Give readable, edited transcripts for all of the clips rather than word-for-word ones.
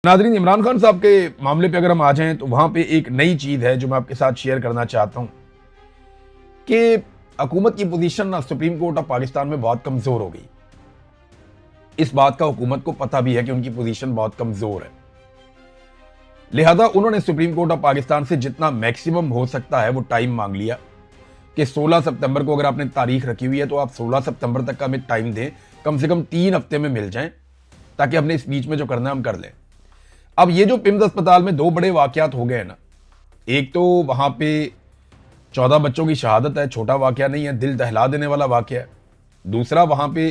नाजरीन, इमरान खान साहब के मामले पे अगर हम आ जाएं तो वहां पे एक नई चीज है जो मैं आपके साथ शेयर करना चाहता हूं कि हुकूमत की पोजीशन ना सुप्रीम कोर्ट ऑफ पाकिस्तान में बहुत कमजोर हो गई। इस बात का हुकूमत को पता भी है कि उनकी पोजीशन बहुत कमजोर है, लिहाजा उन्होंने सुप्रीम कोर्ट ऑफ पाकिस्तान से जितना मैक्सिमम हो सकता है वो टाइम मांग लिया कि 16 सितंबर को अगर आपने तारीख रखी हुई है तो आप 16 सितंबर तक का हमें टाइम दें, कम से कम 3 हफ्ते में मिल जाएं ताकि अपने इस बीच में जो करना है हम कर लें। अब ये जो पिम्स अस्पताल में दो बड़े वाकयात हो गए हैं ना, एक तो वहां पे 14 बच्चों की शहादत है, छोटा वाकया नहीं है, दिल दहला देने वाला वाकया है। दूसरा, वहां पे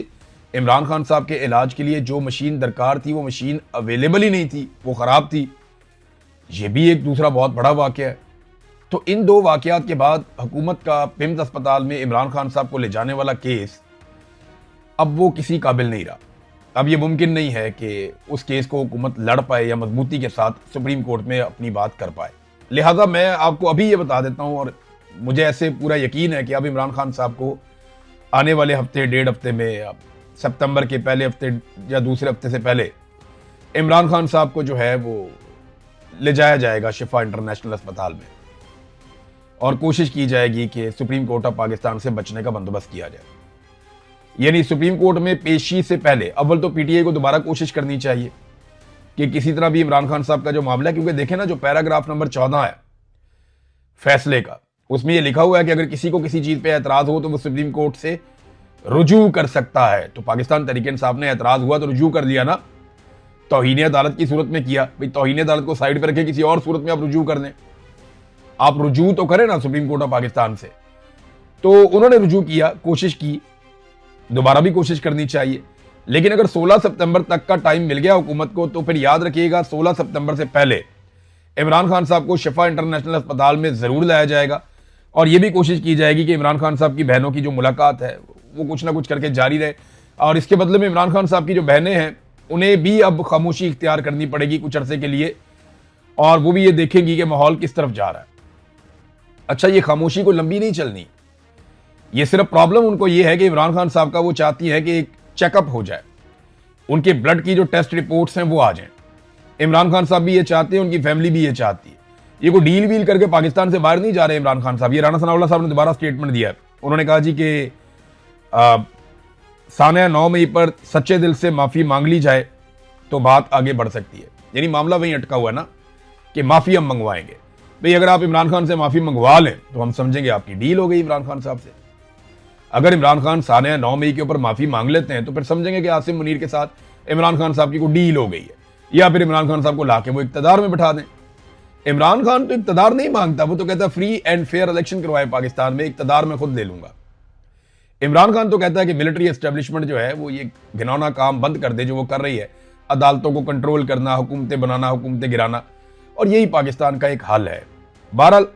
इमरान खान साहब के इलाज के लिए जो मशीन दरकार थी वो मशीन अवेलेबल ही नहीं थी, वो खराब थी। ये भी एक दूसरा बहुत बड़ा वाकया है। तो इन दो वाकयात के बाद हुकूमत का पिम्स अस्पताल में इमरान खान साहब को ले जाने वाला केस अब वो किसी काबिल नहीं रहा। अब ये मुमकिन नहीं है कि उस केस को हुकूमत लड़ पाए या मजबूती के साथ सुप्रीम कोर्ट में अपनी बात कर पाए। लिहाजा मैं आपको अभी ये बता देता हूं, और मुझे ऐसे पूरा यकीन है कि अब इमरान खान साहब को आने वाले हफ्ते डेढ़ हफ्ते में, सितंबर के पहले हफ्ते या दूसरे हफ्ते से पहले इमरान खान साहब को जो है वो ले जाया जाएगा शिफा इंटरनेशनल अस्पताल में, और कोशिश की जाएगी कि सुप्रीम कोर्ट ऑफ पाकिस्तान से बचने का बंदोबस्त किया जाए। यानी सुप्रीम कोर्ट में पेशी से पहले अव्वल तो पीटीआई को दोबारा कोशिश करनी चाहिए कि किसी तरह भी इमरान खान साहब का जो मामला है, क्योंकि देखें ना, जो पैराग्राफ नंबर 14 है फैसले का, उसमें यह लिखा हुआ है कि अगर किसी को किसी चीज पे एतराज हो तो वो सुप्रीम कोर्ट से रुजू कर सकता है। तो पाकिस्तान तहरीक इंसाफ ने एतराज हुआ तो रुजू कर लिया ना, तौहीन अदालत की सूरत में किया। भाई तौहीन अदालत को साइड पर रखे, किसी और सूरत में आप रुजू कर लें, आप रुजू तो करें ना सुप्रीम कोर्ट ऑफ पाकिस्तान से। तो उन्होंने रुजू किया, कोशिश की, दोबारा भी कोशिश करनी चाहिए। लेकिन अगर 16 सितंबर तक का टाइम मिल गया हुकूमत को तो फिर याद रखिएगा 16 सितंबर से पहले इमरान खान साहब को शिफा इंटरनेशनल अस्पताल में जरूर लाया जाएगा, और यह भी कोशिश की जाएगी कि इमरान खान साहब की बहनों की जो मुलाकात है वो कुछ ना कुछ करके जारी रहे। और इसके बदले में इमरान खान साहब की जो बहनें हैं उन्हें भी अब खामोशी इख्तियार करनी पड़ेगी कुछ अरसे के लिए, और वो भी ये देखेंगी कि माहौल किस तरफ जा रहा है। अच्छा, ये खामोशी को लंबी नहीं चलनी। ये सिर्फ प्रॉब्लम उनको ये है कि इमरान खान साहब का वो चाहती है कि एक चेकअप हो जाए, उनके ब्लड की जो टेस्ट रिपोर्ट्स हैं वो आ जाएं। इमरान खान साहब भी ये चाहते हैं, उनकी फैमिली भी ये चाहती है। ये कोई डील वील करके पाकिस्तान से बाहर नहीं जा रहे इमरान खान साहब। ये राणा सनाउल्लाह साहब ने दोबारा स्टेटमेंट दिया है। उन्होंने कहा जी कि सानिया 9 मई पर सच्चे दिल से माफी मांग ली जाए तो बात आगे बढ़ सकती है। यानी मामला वहीं अटका हुआ है ना कि माफी हम मंगवाएंगे। भाई अगर आप इमरान खान से माफी मंगवा लें तो हम समझेंगे आपकी डील हो गई इमरान खान साहब से। अगर इमरान खान सानिया 9 मई के ऊपर माफी मांग लेते हैं तो फिर समझेंगे कि आसिम मुनीर के साथ इमरान खान साहब की कोई डील हो गई है, या फिर इमरान खान साहब को लाके वो इक्तदार में बिठा दें। इमरान खान तो इक्तदार नहीं मांगता, वो तो कहता है फ्री एंड फेयर इलेक्शन करवाए पाकिस्तान में, इक्तदार में खुद ले लूंगा। इमरान खान तो कहता है कि मिलिट्री एस्टेब्लिशमेंट जो है वो ये घिनौना काम बंद कर दे जो वो कर रही है, अदालतों को कंट्रोल करना, हुकूमतें बनाना, हुकूमतें गिराना, और यही पाकिस्तान का एक हल है। बहरहाल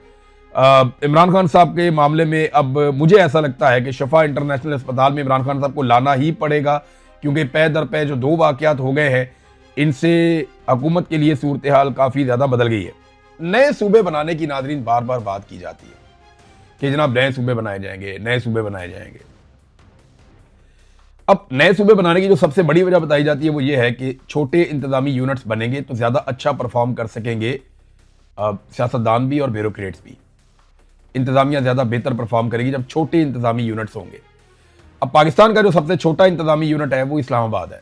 इमरान खान साहब के मामले में अब मुझे ऐसा लगता है कि शिफा इंटरनेशनल अस्पताल में इमरान खान साहब को लाना ही पड़ेगा, क्योंकि पै दर पै जो दो वाकयात हो गए हैं इनसे हुकूमत के लिए सूरत हाल काफ़ी ज़्यादा बदल गई है। नए सूबे बनाने की नाजरीन बार बार बात की जाती है कि जनाब नए सूबे बनाए जाएंगे, नए सूबे बनाए जाएंगे। अब नए सूबे बनाने की जो सबसे बड़ी वजह बताई जाती है वो ये है कि छोटे इंतजामी यूनिट्स बनेंगे तो ज़्यादा अच्छा परफॉर्म कर सकेंगे सियासतदान भी और ब्यूरोक्रेट्स भी। इंतजामिया ज़्यादा बेहतर परफॉर्म करेगी जब छोटे इंतजामी यूनिट्स होंगे। अब पाकिस्तान का जो सबसे छोटा इंतजामी यूनिट है वो इस्लामाबाद है।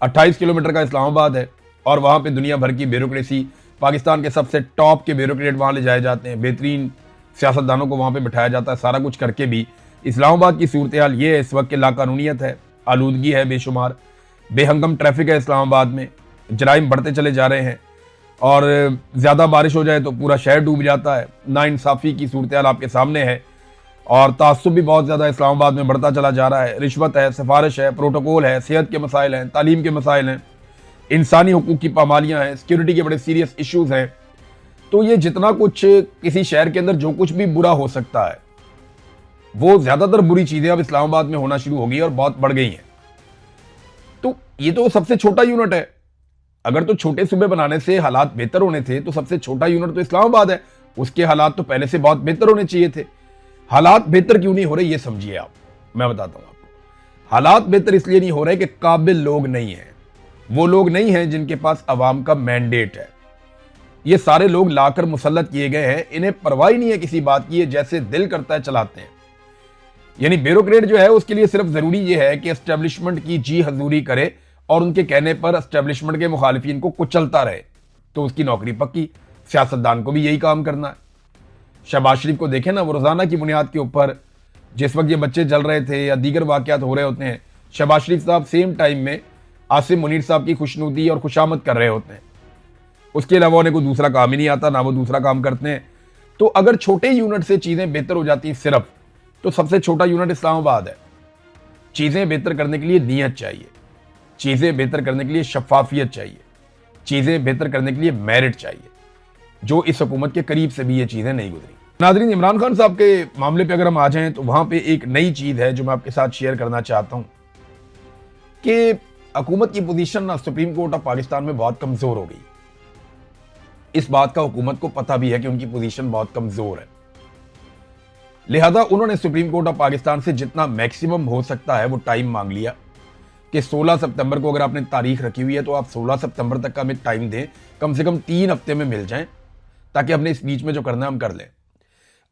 28 किलोमीटर का इस्लामाबाद है, और वहाँ पे दुनिया भर की ब्यूरोक्रेसी, पाकिस्तान के सबसे टॉप के ब्यूरोक्रेट वहाँ ले जाए जाते हैं, बेहतरीन सियासतदानों को वहाँ पे बिठाया जाता है। सारा कुछ करके भी इस्लामाबाद की सूरत हाल ये है इस वक्त कि लाकानूनियत है, आलूदगी है बेशुमार, बेहंगम ट्रैफिक है इस्लामाबाद में, जराइम बढ़ते चले जा रहे हैं, और ज़्यादा बारिश हो जाए तो पूरा शहर डूब जाता है। नाइंसाफ़ी की सूरत हाल आपके सामने है, और तासुब भी बहुत ज़्यादा इस्लामाबाद में बढ़ता चला जा रहा है। रिश्वत है, सिफारिश है, प्रोटोकॉल है, सेहत के मसाइल हैं, तालीम के मसाइल हैं, इंसानी हुकूक की पामालियाँ हैं, सिक्योरिटी के बड़े सीरियस इश्यूज़ हैं। तो ये जितना कुछ किसी शहर के अंदर जो कुछ भी बुरा हो सकता है वो ज़्यादातर बुरी चीज़ें अब इस्लामाबाद में होना शुरू हो गई और बहुत बढ़ गई हैं। तो ये तो सबसे छोटा यूनिट है। अगर तो छोटे सूबे बनाने से हालात बेहतर होने थे तो सबसे छोटा यूनिट तो इस्लामाबाद है, उसके हालात तो पहले से बहुत बेहतर होने चाहिए थे। हालात बेहतर क्यों नहीं हो रहे ये समझिए आप, मैं बताता हूं आपको। हालात बेहतर इसलिए नहीं हो रहे कि काबिल लोग नहीं हैं। वो लोग नहीं हैं जिनके पास अवाम का मैंडेट है। ये सारे लोग लाकर मुसल्लत किए गए हैं, इन्हें परवाह ही नहीं है किसी बात की, ये जैसे दिल करता है चलाते हैं। यानी ब्यूरोक्रेट जो है उसके लिए सिर्फ जरूरी ये है कि एस्टेब्लिशमेंट की जी हजूरी करे और उनके कहने पर एस्टेब्लिशमेंट के मुखालिफिन को कुचलता रहे, तो उसकी नौकरी पक्की। सियासतदान को भी यही काम करना है। शहबाज शरीफ को देखें ना, वो रोजाना की बुनियाद के ऊपर जिस वक्त ये बच्चे जल रहे थे या दीगर वाकयात हो रहे होते हैं, शहबाज शरीफ साहब सेम टाइम में आसिम मुनीर साहब की खुशनुदी और खुशामद कर रहे होते हैं। उसके अलावा उन्हें कोई दूसरा काम ही नहीं आता, ना वो दूसरा काम करते हैं। तो अगर छोटे यूनिट से चीजें बेहतर हो जाती हैं सिर्फ, तो सबसे छोटा यूनिट इस्लामाबाद है। चीजें बेहतर करने के लिए नीयत चाहिए, चीजें बेहतर करने के लिए शफाफियत चाहिए, चीजें बेहतर करने के लिए मेरिट चाहिए, जो इस हुकूमत के करीब से भी ये चीजें नहीं गुजरी। नाज़रीन, इमरान खान साहब के मामले पे अगर हम आ जाएं तो वहां पे एक नई चीज है जो मैं आपके साथ शेयर करना चाहता हूं कि हुकूमत की पोजीशन ना सुप्रीम कोर्ट ऑफ पाकिस्तान में बहुत कमजोर हो गई। इस बात का हुकूमत को पता भी है कि उनकी पोजीशन बहुत कमजोर है, लिहाजा उन्होंने सुप्रीम कोर्ट ऑफ पाकिस्तान से जितना मैक्सिमम हो सकता है वो टाइम मांग लिया कि 16 सितंबर को अगर आपने तारीख रखी हुई है तो आप 16 सितंबर तक का हमें टाइम दें, कम से कम 3 हफ्ते में मिल जाएं, ताकि हमने इस बीच में जो करना है हम कर लें।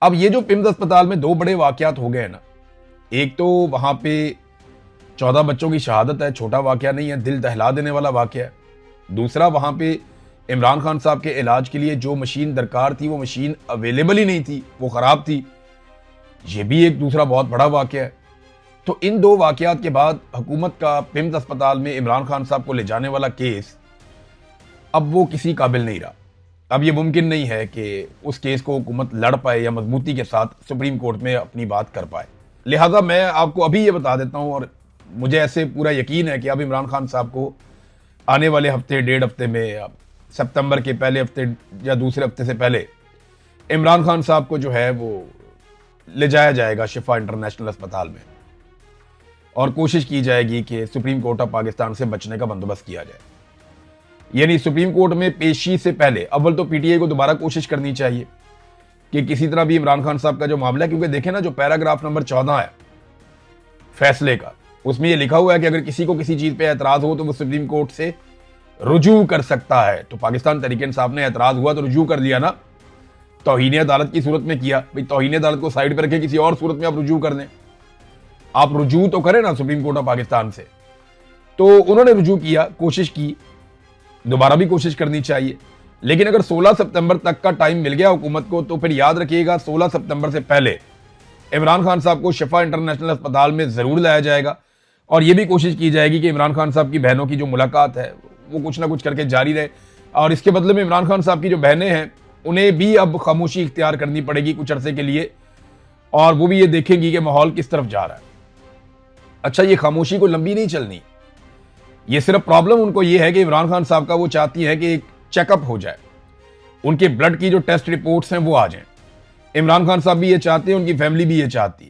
अब ये जो पिम्स अस्पताल में 2 बड़े वाकयात हो गए ना, एक तो वहां पे 14 बच्चों की शहादत है, छोटा वाकया नहीं है, दिल दहला देने वाला वाकया है। दूसरा, वहां पे इमरान खान साहब के इलाज के लिए जो मशीन दरकार थी वो मशीन अवेलेबल ही नहीं थी, वो खराब थी। ये भी एक दूसरा बहुत बड़ा वाकया है। तो इन 2 वाकयात के बाद हुकूमत का पिम्स अस्पताल में इमरान खान साहब को ले जाने वाला केस अब वो किसी काबिल नहीं रहा। अब ये मुमकिन नहीं है कि उस केस को हुकूमत लड़ पाए या मजबूती के साथ सुप्रीम कोर्ट में अपनी बात कर पाए। लिहाजा मैं आपको अभी ये बता देता हूं, और मुझे ऐसे पूरा यकीन है कि अब इमरान खान साहब को आने वाले हफ्ते 1.5 हफ्ते में, सितंबर के पहले हफ्ते या दूसरे हफ्ते से पहले, इमरान खान साहब को जो है वो ले जाया जाएगा शिफा इंटरनेशनल अस्पताल में, और कोशिश की जाएगी कि सुप्रीम कोर्ट ऑफ पाकिस्तान से बचने का बंदोबस्त किया जाए। यानी सुप्रीम कोर्ट में पेशी से पहले अव्वल तो पीटीआई को दोबारा कोशिश करनी चाहिए कि किसी तरह भी इमरान खान साहब का जो मामला है, क्योंकि देखें ना, जो पैराग्राफ नंबर 14 है फैसले का, उसमें यह लिखा हुआ है कि अगर किसी को किसी चीज पे एतराज हो तो वो सुप्रीम कोर्ट से रुजू कर सकता है। तो पाकिस्तान तहरीक इंसाफ ने एतराज हुआ तो रुजू कर लिया ना, तौहीन अदालत की सूरत में किया। भाई तौहीन अदालत को साइड पर रखे, किसी और सूरत में आप रुजू कर लें, आप रुजू तो करें ना सुप्रीम कोर्ट ऑफ पाकिस्तान से। तो उन्होंने रुजू किया, कोशिश की, दोबारा भी कोशिश करनी चाहिए। लेकिन अगर 16 सितंबर तक का टाइम मिल गया हुकूमत को, तो फिर याद रखिएगा 16 सितंबर से पहले इमरान खान साहब को शिफा इंटरनेशनल अस्पताल में जरूर लाया जाएगा, और यह भी कोशिश की जाएगी कि इमरान खान साहब की बहनों की जो मुलाकात है वो कुछ ना कुछ करके जारी रहे। और इसके बदले में इमरान खान साहब की जो बहनें हैं उन्हें भी अब खामोशी इख्तियार करनी पड़ेगी कुछ अरसे के लिए, और वो भी ये देखेंगी कि माहौल किस तरफ जा रहा है। अच्छा, ये खामोशी को लंबी नहीं चलनी, ये सिर्फ प्रॉब्लम उनको ये है कि इमरान खान साहब का वो चाहती है कि एक चेकअप हो जाए, उनके ब्लड की जो टेस्ट रिपोर्ट्स हैं वो आ जाएं। इमरान खान साहब भी ये चाहते हैं, उनकी फैमिली भी ये चाहती है।